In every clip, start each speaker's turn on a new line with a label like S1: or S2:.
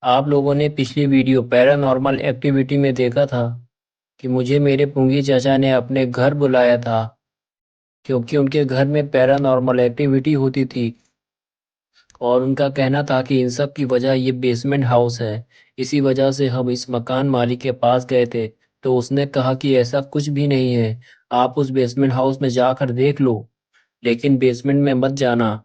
S1: آپ لوگوں نے پچھلی ویڈیو پیرا نارمل ایکٹیویٹی میں دیکھا تھا کہ مجھے میرے پونگی چاچا نے اپنے گھر بلایا تھا کیونکہ ان کے گھر میں پیرا نارمل ایکٹیویٹی ہوتی تھی اور ان کا کہنا تھا کہ ان سب کی وجہ یہ بیسمنٹ ہاؤس ہے۔ اسی وجہ سے ہم اس مکان مالک کے پاس گئے تھے تو اس نے کہا کہ ایسا کچھ بھی نہیں ہے، آپ اس بیسمنٹ ہاؤس میں جا کر دیکھ لو لیکن بیسمنٹ میں مت جانا۔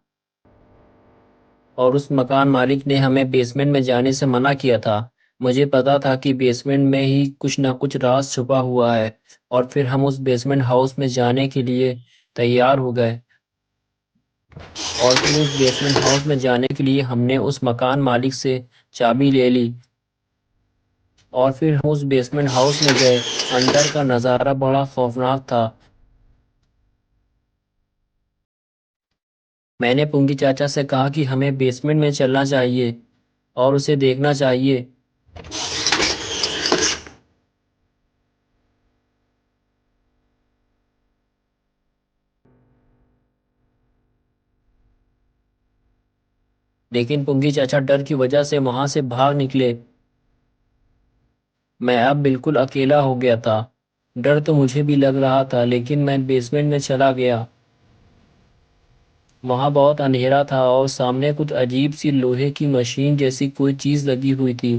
S1: اور اس مکان مالک نے ہمیں بیسمنٹ میں جانے سے منع کیا تھا۔ مجھے پتا تھا کہ بیسمنٹ میں ہی کچھ نہ کچھ راز چھپا ہوا ہے اور پھر ہم اس بیسمنٹ ہاؤس میں جانے کے لیے تیار ہو گئے اور پھر اس بیسمنٹ ہاؤس میں جانے کے لیے ہم نے اس مکان مالک سے چابی لے لی اور پھر ہم اس بیسمنٹ ہاؤس میں گئے۔ اندر کا نظارہ بڑا خوفناک تھا۔ میں نے پونگی چاچا سے کہا کہ ہمیں بیسمنٹ میں چلنا چاہیے اور اسے دیکھنا چاہیے۔ لیکن پونگی چاچا ڈر کی وجہ سے وہاں سے بھاگ نکلے۔ میں اب بالکل اکیلا ہو گیا تھا۔ ڈر تو مجھے بھی لگ رہا تھا لیکن میں بیسمنٹ میں چلا گیا۔ وہاں بہت اندھیرا تھا اور سامنے کچھ عجیب سی لوہے کی مشین جیسی کوئی چیز لگی ہوئی تھی،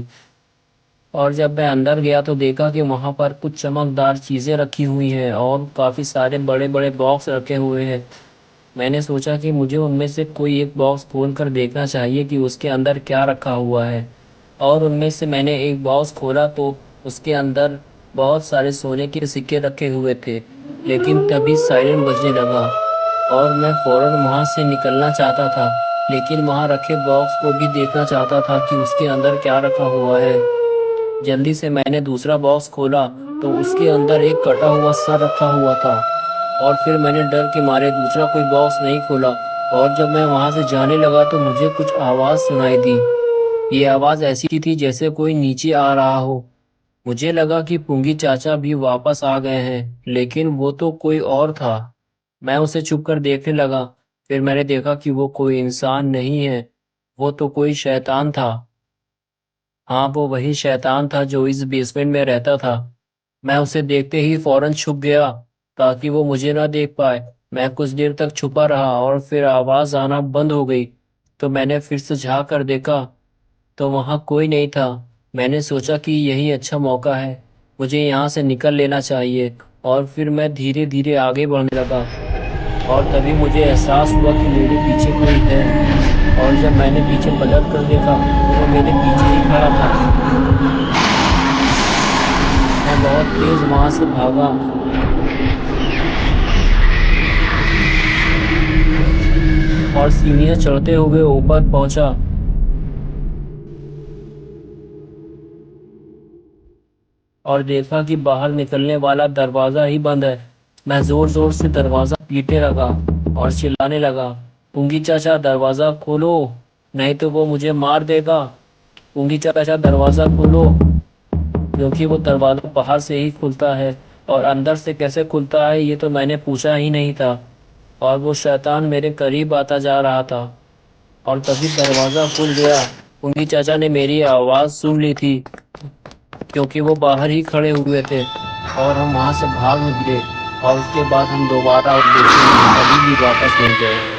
S1: اور جب میں اندر گیا تو دیکھا کہ وہاں پر کچھ چمکدار چیزیں رکھی ہوئی ہیں اور کافی سارے بڑے بڑے باکس رکھے ہوئے ہیں۔ میں نے سوچا کہ مجھے ان میں سے کوئی ایک باکس کھول کر دیکھنا چاہیے کہ اس کے اندر کیا رکھا ہوا ہے، اور ان میں سے میں نے ایک باکس کھولا تو اس کے اندر بہت سارے سونے کے سکے رکھے ہوئے تھے۔ لیکن تبھی سائرن بجنے لگا اور میں فوراً وہاں سے نکلنا چاہتا تھا لیکن وہاں رکھے باکس کو بھی دیکھنا چاہتا تھا کہ اس کے اندر کیا رکھا ہوا ہے۔ جلدی سے میں نے دوسرا باکس کھولا تو اس کے اندر ایک کٹا ہوا سر رکھا ہوا تھا، اور پھر میں نے ڈر کے مارے دوسرا کوئی باکس نہیں کھولا، اور جب میں وہاں سے جانے لگا تو مجھے کچھ آواز سنائی دی۔ یہ آواز ایسی تھی جیسے کوئی نیچے آ رہا ہو۔ مجھے لگا کہ پونگی چاچا بھی واپس آ گئے ہیں لیکن وہ تو کوئی اور تھا۔ میں اسے چھپ کر دیکھنے لگا، پھر میں نے دیکھا کہ وہ کوئی انسان نہیں ہے، وہ تو کوئی شیطان تھا۔ ہاں، وہ وہی شیطان تھا جو اس بیسمنٹ میں رہتا تھا۔ میں اسے دیکھتے ہی فوراً چھپ گیا تاکہ وہ مجھے نہ دیکھ پائے۔ میں کچھ دیر تک چھپا رہا اور پھر آواز آنا بند ہو گئی تو میں نے پھر سے جھانک کر دیکھا تو وہاں کوئی نہیں تھا۔ میں نے سوچا کہ یہی اچھا موقع ہے، مجھے یہاں سے نکل لینا چاہیے، اور پھر میں دھیرے دھیرے آگے بڑھنے لگا، اور تبھی مجھے احساس ہوا کہ میرے پیچھے کوئی ہے، اور جب میں نے پیچھے پلٹ کر دیکھا تو وہ میرے پیچھے ہی کھڑا تھا۔ میں بہت تیز وہاں سے بھاگا اور سیڑھیاں چڑھتے ہوئے اوپر پہنچا اور دیکھا کہ باہر نکلنے والا دروازہ ہی بند ہے۔ میں زور زور سے دروازہ پیٹنے لگا اور چلانے لگا، پونگی چاچا دروازہ کھولو نہیں تو وہ مجھے مار دے گا، پونگی چاچا دروازہ کھولو۔ کیونکہ وہ دروازہ باہر سے ہی کھلتا ہے اور اندر سے کیسے کھلتا ہے یہ تو میں نے پوچھا ہی نہیں تھا، اور وہ شیطان میرے قریب آتا جا رہا تھا، اور تبھی دروازہ کھل گیا۔ پونگی چاچا نے میری آواز سن لی تھی کیونکہ وہ باہر ہی کھڑے ہوئے تھے، اور ہم وہاں سے بھاگ نکلے، اور اس کے بعد ہم دوبارہ اس بیسمنٹ میں کبھی بھی واپس نہیں گئے۔